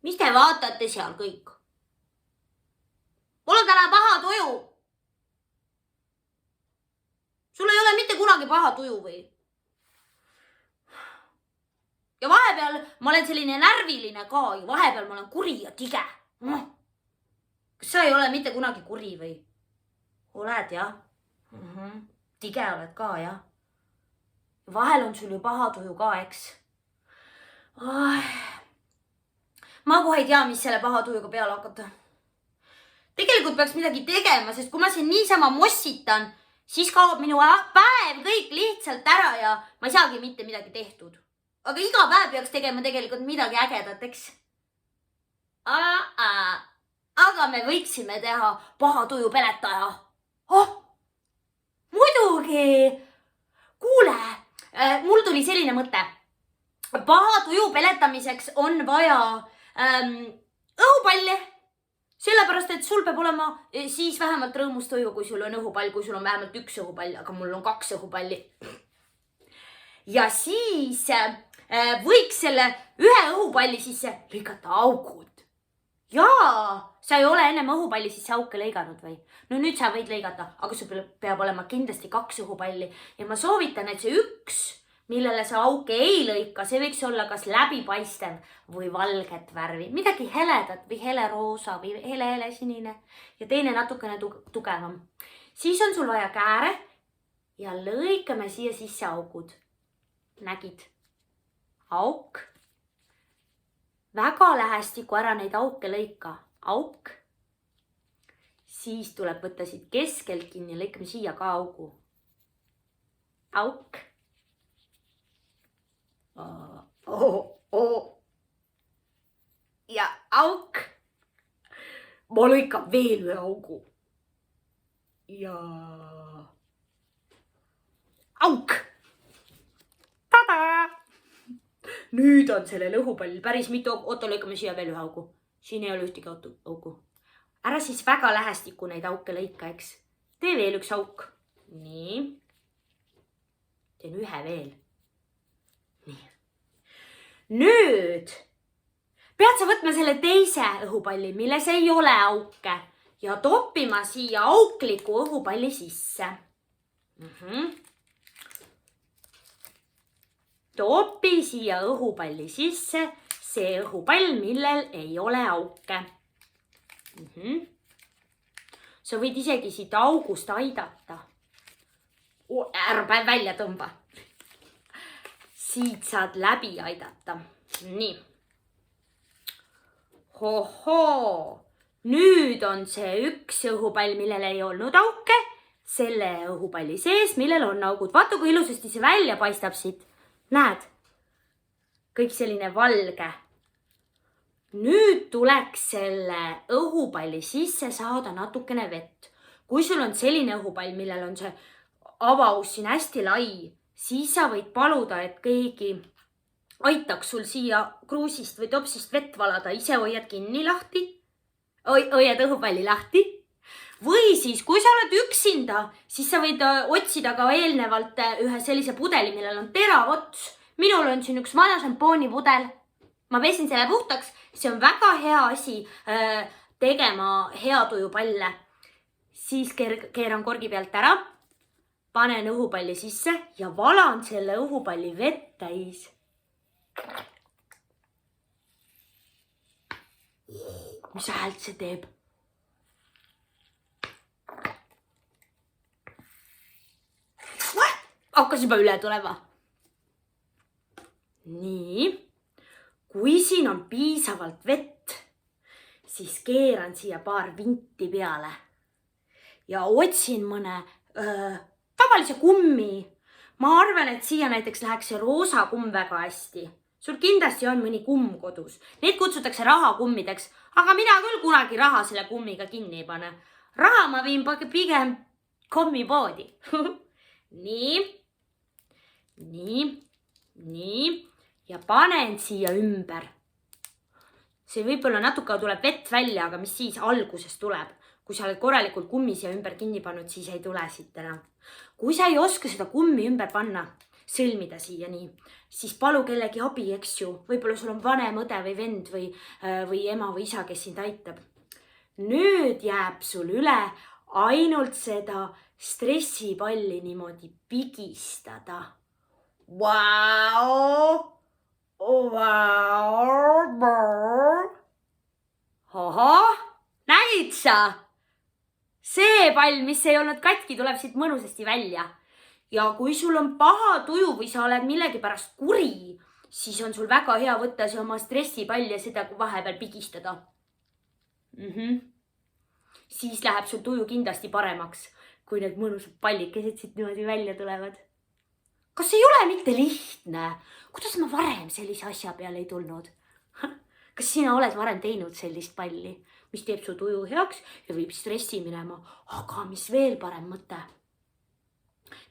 Mis te vaatate seal kõik? Mul on täna paha tuju. Sul ei ole mitte kunagi paha tuju või? Ja vahepeal ma olen selline närviline ka ja vahepeal ma olen kuri ja tige. Kas sa ei ole mitte kunagi kuri või? Oled jah? Tige oled ka jah? Vahel on sul ju paha tuju ka, eks? Ma kohe ei tea, mis selle paha tujuga peale hakata. Tegelikult peaks midagi tegema, sest kui ma siin niisama mossitan, siis kaob minu päev kõik lihtsalt ära ja ma ei saagi mitte midagi tehtud. Aga iga päev peaks tegema tegelikult midagi ägedat, eks? Aga me võiksime teha paha tuju peletaja. Muidugi! Kuule, mul tuli selline mõte. Paha tuju peletamiseks on vaja õhupalle. Sellepärast, et sul peab olema siis vähemalt rõõmus tuju, kui sul on õhupall, kui sul on vähemalt üks õhupall, aga mul on 2 õhupalli. Ja siis võiks selle ühe õhupalli sisse lõigata augud. Jaa, sa ei ole ennem õhupalli sisse auke lõiganud või? No nüüd sa võid lõigata, aga sul peab olema kindlasti 2 õhupalli. Ja ma soovitan, et see üks, millele sa auke ei lõika, see võiks olla kas läbipaistev või valget värvi. Midagi heledat või heleroosa või hele sinine. Ja teine natukene tugevam. Siis on sul vaja kääre ja lõikame siia sisse augud. Nägid? Auk. Väga lähestiku ära neid auke lõika. Auk. Siis tuleb võtta siit keskelt kinni ja lõikame siia ka augu. Auk. Ja auk. Ma lõikan veel ühe augu. Ja auk. Tada! Nüüd on sellel õhupallil päris mitu auku. Oota, lõikame siia veel ühe augu. Siin ei ole ühtegi augu. Ära siis väga lähestikku neid auke lõika, eks? Tee veel üks auk. Nii. Teen ühe veel. Nii. Nüüd pead sa võtma selle teise õhupalli, milles ei ole auke ja toppima siia aukliku õhupalli sisse. Topi siia õhupalli sisse see õhupall, millel ei ole auke. Sa võid isegi siit august aidata. Ära välja tõmba. Siit saad läbi aidata. Nii. Nüüd on see üks õhupall, millel ei olnud auke, selle õhupalli sees, millel on augud. Vaata, kui ilusasti see välja paistab siit. Näed? Kõik selline valge. Nüüd tuleks selle õhupalli sisse saada natukene vett. Kui sul on selline õhupall, millel on see avaus siin hästi lai, siis sa võid paluda, et keegi aitaks sul siia kruusist või topsist vett valada. Ise hoiad kinni lahti. Hoiad õhupalli lahti. Või siis, kui sa oled üksinda, siis sa võid otsida ka eelnevalt ühe sellise pudeli, millel on terav ots. Minul on siin üks vana šampoonipudel. Ma pesin selle puhtaks. See on väga hea asi tegema hea tujupalle. Siis keeran korgi pealt ära, panen õhupalli sisse ja valan selle õhupalli vett täis. Mis häält see teeb? Hakkas juba üle tulema. Nii. Kui siin on piisavalt vett, siis keeran siia paar vinti peale. Ja otsin mõne tavalise kummi. Ma arvan, et siia näiteks läheks see roosa kumm väga hästi. Sul kindlasti on mõni kumm kodus. Need kutsutakse rahakummideks, aga mina küll kunagi raha selle kummiga kinni ei pane. Raha ma viin pigem kommipoodi. Nii. Ja panen siia ümber. See võib-olla natuke tuleb vett välja, aga mis siis alguses tuleb? Kui sa oled korralikult kummi siia ümber kinni pannud, siis ei tule siit enam. Kui sa ei oska seda kummi ümber panna, sõlmida siia nii, siis palu kellegi abi, eks ju. Võib-olla sul on vanem õde või vend või ema või isa, kes sind aitab. Nüüd jääb sul üle ainult seda stressipalli niimoodi pigistada. Vau! Ahah, näid sa? See pall, mis ei olnud katki, tuleb siit mõnusasti välja. Ja kui sul on paha tuju või sa oled millegipärast kuri, siis on sul väga hea võtta see oma stressipall ja seda vahepeal pigistada. Siis läheb sul tuju kindlasti paremaks, kui need mõnusad pallikesed siit niimoodi välja tulevad. Kas ei ole mitte lihtne? Kuidas ma varem sellise asja peale ei tulnud? Kas sina oled varem teinud sellist palli, mis teeb su tuju heaks ja viib stressi minema? Aga mis veel parem mõte?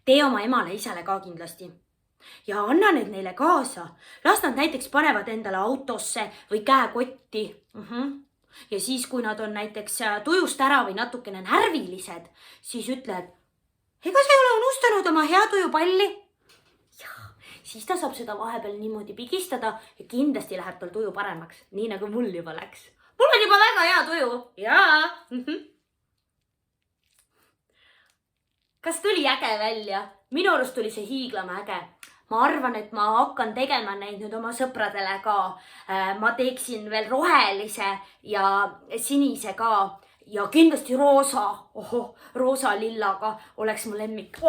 Tee oma emale, isale ka kindlasti. Ja anna need neile kaasa. Las nad näiteks panevad endale autosse või käekotti. Ja siis, kui nad on näiteks tujust ära või natukene närvilised, siis ütled, ega sa ei ole unustanud oma hea tujupalli? Siis ta saab seda vahepeal niimoodi pigistada ja kindlasti läheb tal tuju paremaks, nii nagu mul juba läks. Mul on juba väga hea tuju. Jaa. Kas tuli äge välja? Minu arust tuli see hiiglama äge. Ma arvan, et ma hakkan tegema neid nüüd oma sõpradele ka. Ma teeksin veel rohelise ja sinise ka ja kindlasti roosa. Roosa lillaga oleks mu lemmik.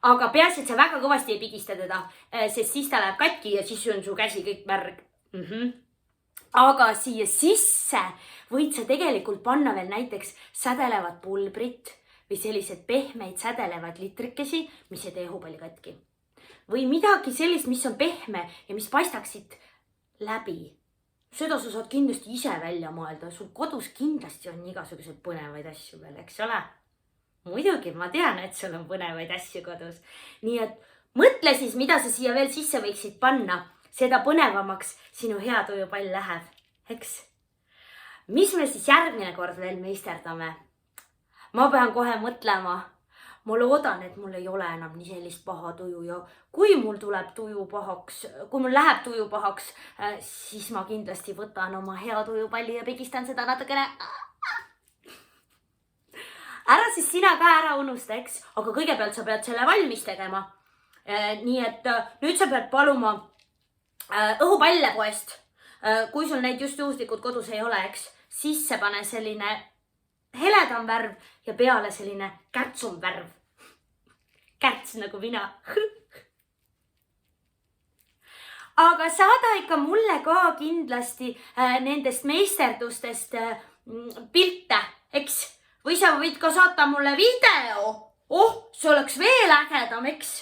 Aga peaasi, et sa väga kõvasti ei pigista teda, sest siis ta läheb katki ja siis on su käsi kõik märg. Aga siia sisse võid sa tegelikult panna veel näiteks sädelevad pulbrit või sellised pehmeid sädelevad litrikesi, mis ei tee õhupalli katki. Või midagi sellist, mis on pehme ja mis paistaksid läbi. Seda sa saad kindlasti ise välja mõelda. Sul kodus kindlasti on igasuguseid põnevaid asju veel, eks ole? Muidugi, ma tean, et sul on põnevaid asju kodus. Nii et mõtle siis, mida sa siia veel sisse võiksid panna. Seda põnevamaks sinu hea tujupall läheb, eks? Mis me siis järgmine kord veel meisterdame? Ma pean kohe mõtlema. Ma loodan, et mul ei ole enam nii sellist paha tuju ja kui mul läheb tuju pahaks, siis ma kindlasti võtan oma hea tujupalli ja pigistan seda natukene. Ära siis sina ka ära unusta, eks? Aga kõigepealt sa pead selle valmis tegema. Nii et nüüd sa pead paluma õhupalle poest. Kui sul neid just juhuslikult kodus ei ole, eks? Sisse pane selline heledam värv ja peale selline kärtsum värv. Kärts nagu mina. Aga saada ikka mulle ka kindlasti nendest meisterdustest pilte, eks? Või sa võid ka saata mulle video. See oleks veel ägedam, eks?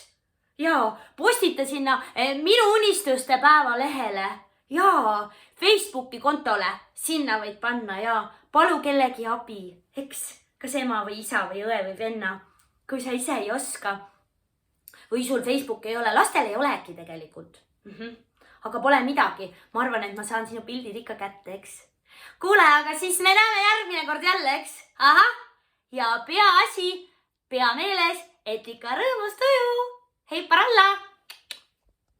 Jaa, postita sinna minu unistuste päeva lehele. Jaa, Facebooki kontole. Sinna võid panna ja palu kellegi abi, eks? Kas ema või isa või õe või venna. Kui sa ise ei oska. Või sul Facebook ei ole. Lastel ei olegi tegelikult. Aga pole midagi. Ma arvan, et ma saan sinu pildid ikka kätte, eks? Kuule, aga siis me näeme järgmine kord jälle, eks? Ja pea meeles, et ikka rõõmus tuju. Hei, paralla!